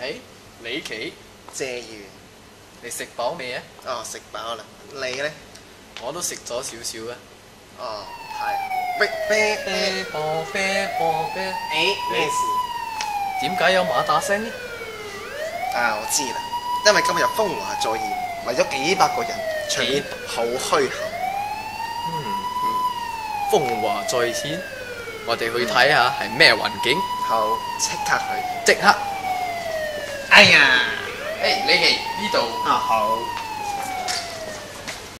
誒，李奇，謝完。你食飽未啊？哦，食飽啦。你咧？我都食咗少少啊。哦，係。啤咩事？點解有馬打聲呢？啊，我知啦，因為今日風華再現，嚟咗幾百個人，場面好墟冚。風華再現，我哋去睇下係咩環境。好，即刻去。即刻！哎呀！誒，李奇呢度。啊好。